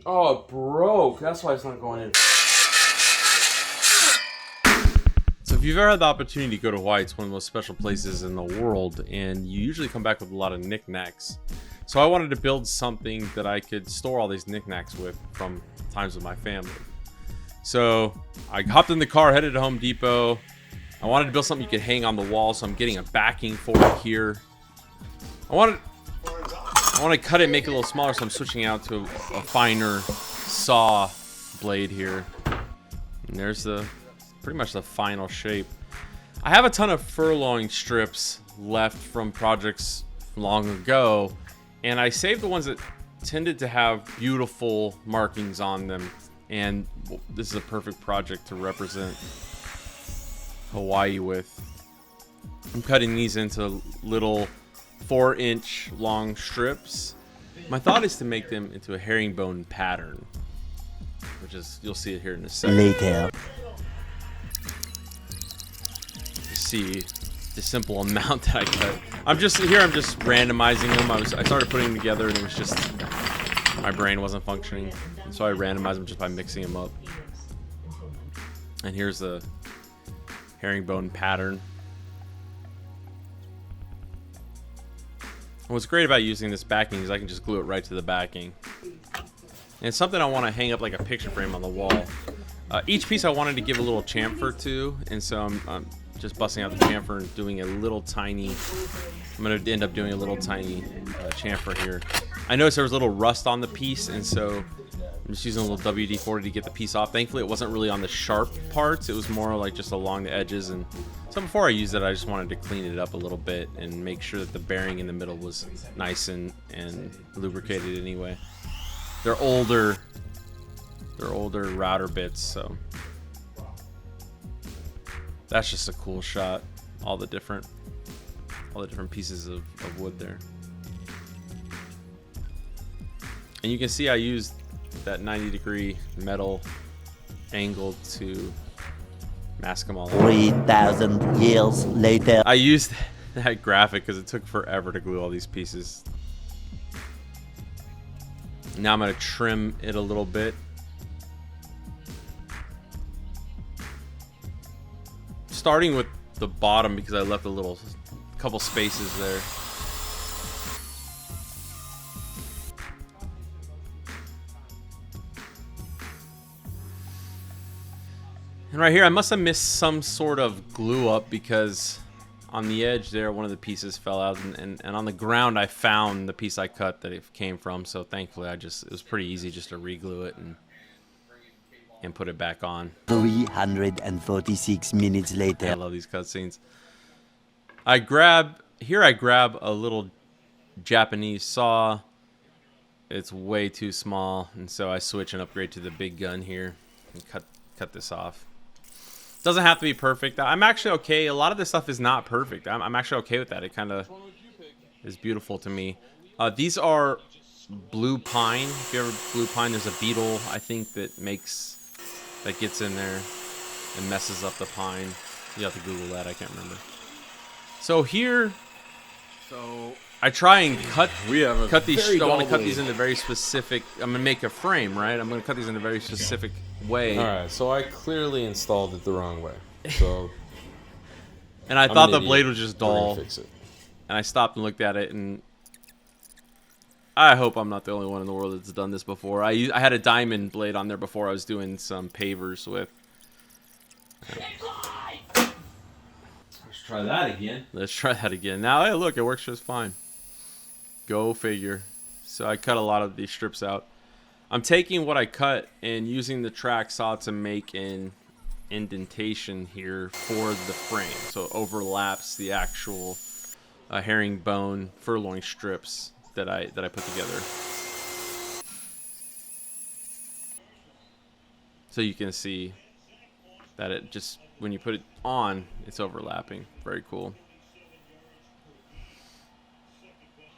Oh, it broke. That's why it's not going in. So if you've ever had the opportunity to go to Hawaii, it's one of the most special places in the world, and you usually come back with a lot of knickknacks. So I wanted to build something that I could store all these knickknacks with from times with my family. So I hopped in the car, headed to Home Depot. I wanted to build something you could hang on the wall, so I'm getting a backing for it here. I want to cut it, make it a little smaller, so I'm switching out to a finer saw blade here. And there's pretty much the final shape. I have a ton of furlong strips left from projects long ago, and I saved the ones that tended to have beautiful markings on them, and this is a perfect project to represent Hawaii with. I'm cutting these into little 4-inch long strips. My thought is to make them into a herringbone pattern, which is, you'll see it here in a second. Later. You see the simple amount that I cut. I'm just randomizing them. I started putting them together and it was just, my brain wasn't functioning. So I randomized them just by mixing them up. And here's the herringbone pattern. What's great about using this backing is I can just glue it right to the backing. And it's something I want to hang up like a picture frame on the wall. Each piece I wanted to give a little chamfer to, and so I'm just busting out the chamfer and doing a little tiny, I'm going to end up doing a little tiny chamfer here. I noticed there was a little rust on the piece, and so I'm just using a little WD-40 to get the piece off. Thankfully, it wasn't really on the sharp parts. It was more like just along the edges. And so before I used it, I just wanted to clean it up a little bit and make sure that the bearing in the middle was nice and lubricated anyway. They're older router bits, so that's just a cool shot. All the different pieces of wood there. And you can see I used that 90-degree metal angle to mask them all out. 3,000 years later. I used that graphic because it took forever to glue all these pieces. Now I'm going to trim it a little bit. Starting with the bottom because I left a couple spaces there. And right here, I must have missed some sort of glue up because on the edge there, one of the pieces fell out, and on the ground, I found the piece I cut that it came from. So thankfully, it was pretty easy just to re-glue it and put it back on. 346 minutes later. I love these cutscenes. I grab a little Japanese saw. It's way too small, and so I switch and upgrade to the big gun here and cut this off. Doesn't have to be perfect. I'm actually okay. A lot of this stuff is not perfect. I'm actually okay with that. It kind of is beautiful to me. These are blue pine. If you ever blue pine, there's a beetle, I think, that gets in there and messes up the pine. You have to Google that. I can't remember. So here, I try and cut these. I want to cut these into very specific. I'm gonna make a frame, right? I'm gonna cut these in a very specific way. All right, so I clearly installed it the wrong way. So, and I thought the blade was just We're gonna dull. fix it. And I stopped and looked at it, and I hope I'm not the only one in the world that's done this before. I had a diamond blade on there before I was doing some pavers with. Let's try that again. Now, hey, look, it works just fine. Go figure. So I cut a lot of these strips out. I'm taking what I cut and using the track saw to make an indentation here for the frame. So it overlaps the actual herringbone furlong strips that I put together. So you can see that it just, when you put it on, it's overlapping. Very cool.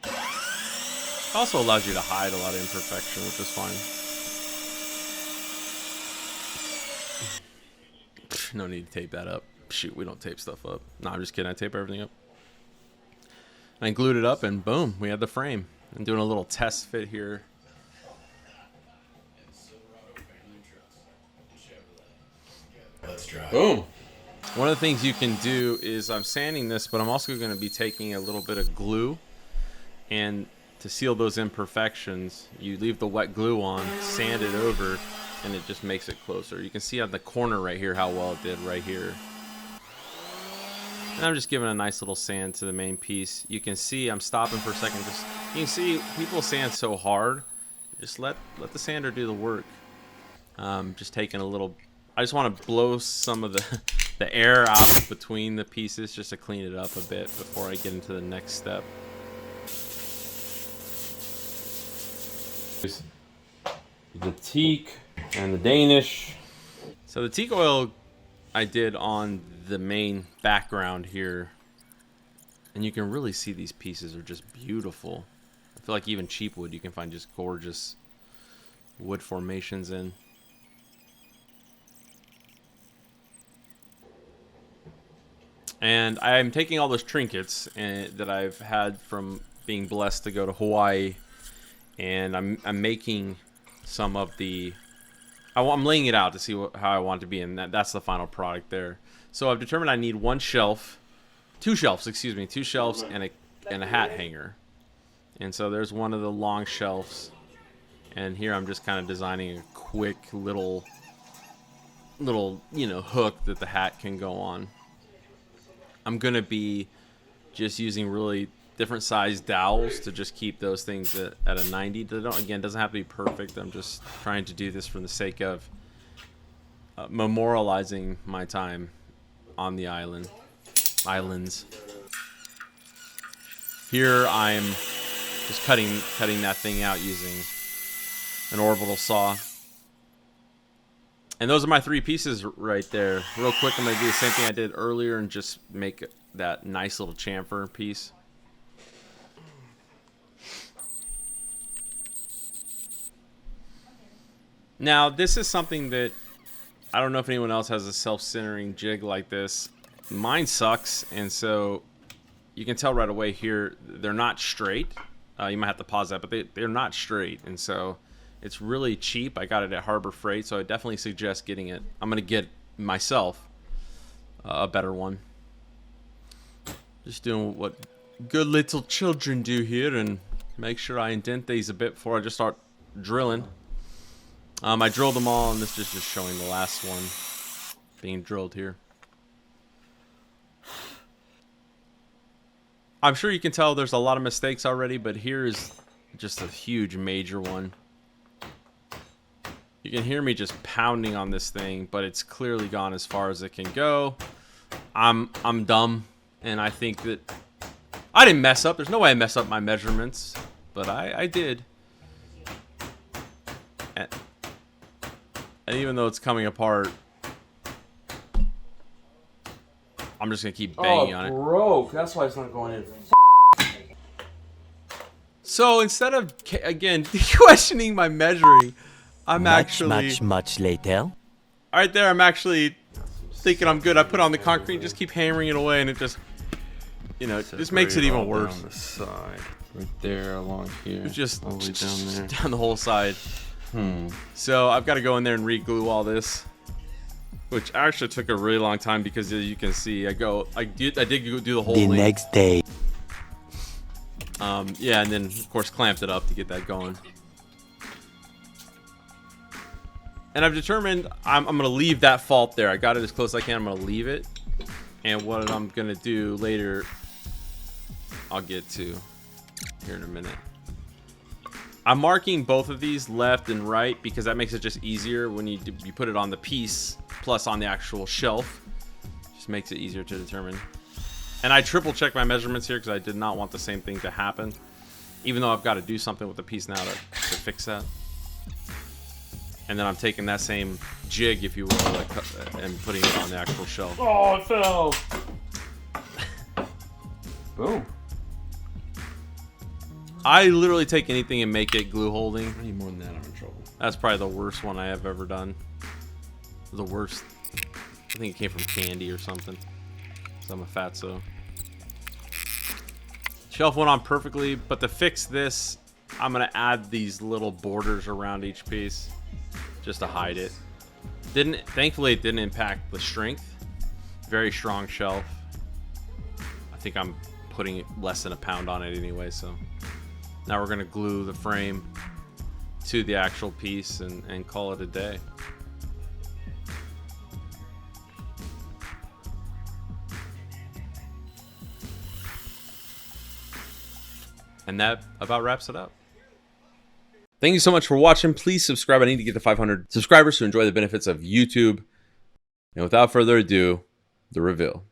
It also allows you to hide a lot of imperfection, which is fine. No need to tape that up. Shoot, we don't tape stuff up. No, I'm just kidding. I tape everything up. I glued it up, and boom, we had the frame. I'm doing a little test fit here. Boom. One of the things you can do is I'm sanding this, but I'm also going to be taking a little bit of glue, and to seal those imperfections, you leave the wet glue on, sand it over, and it just makes it closer. You can see on the corner right here how well it did right here. And I'm just giving a nice little sand to the main piece. You can see I'm stopping for a second. Just you can see people sand so hard. Just let the sander do the work. Just taking a little. I just want to blow some of the air out between the pieces just to clean it up a bit before I get into the next step. The teak and the Danish. So the teak oil I did on the main background here, and you can really see these pieces are just beautiful. I feel like even cheap wood you can find just gorgeous wood formations in. And I'm taking all those trinkets that I've had from being blessed to go to Hawaii, and I'm making some of the. I'm laying it out to see how I want it to be, and that's the final product there. So I've determined I need two shelves, and a hat hanger. And so there's one of the long shelves, and here I'm just kind of designing a quick little hook that the hat can go on. I'm gonna be just using really different size dowels to just keep those things at a 90. Again, doesn't have to be perfect. I'm just trying to do this for the sake of memorializing my time on the islands. Here I'm just cutting that thing out using an orbital saw. And those are my three pieces right there. Real quick, I'm going to do the same thing I did earlier and just make that nice little chamfer piece. Now, this is something that I don't know if anyone else has a self-centering jig like this. Mine sucks, and so you can tell right away here they're not straight. You might have to pause that, but they're not straight, and so it's really cheap. I got it at Harbor Freight, so I definitely suggest getting it. I'm going to get myself a better one. Just doing what good little children do here and make sure I indent these a bit before I just start drilling. I drilled them all, and this is just showing the last one being drilled here. I'm sure you can tell there's a lot of mistakes already, but here is just a huge major one. You can hear me just pounding on this thing, but it's clearly gone as far as it can go. I'm dumb, and I think that I didn't mess up. There's no way I messed up my measurements, but I did. And even though it's coming apart, I'm just gonna keep banging on it. Broke. That's why it's not going in. So instead of again questioning my measuring, I'm much later. right there. I'm actually thinking I'm good. I put on the concrete, just keep hammering it away, and it just, just makes it even worse. Down the side, right there, along here. It's just all the way down there. down the whole side. So I've got to go in there and re-glue all this, which actually took a really long time because, as you can see, I did do the whole The link. next day. Yeah, and then of course clamped it up to get that going. And I've determined I'm gonna leave that fault there. I got it as close as I can. I'm gonna leave it, and what I'm gonna do later, I'll get to here in a minute. I'm marking both of these left and right because that makes it just easier when you put it on the piece plus on the actual shelf. Just makes it easier to determine. And I triple check my measurements here because I did not want the same thing to happen, even though I've got to do something with the piece now to fix that. And then I'm taking that same jig, if you will, and putting it on the actual shelf. Oh, it fell. Boom. I literally take anything and make it glue holding. I need more than that. I'm in trouble. That's probably the worst one I have ever done. The worst. I think it came from candy or something. 'Cause I'm a fatso. Shelf went on perfectly, but to fix this, I'm gonna add these little borders around each piece just to hide it. Thankfully, it didn't impact the strength. Very strong shelf. I think I'm putting less than a pound on it anyway. So now we're gonna glue the frame to the actual piece and call it a day. And that about wraps it up. Thank you so much for watching. Please subscribe. I need to get to 500 subscribers to enjoy the benefits of YouTube. And without further ado, the reveal.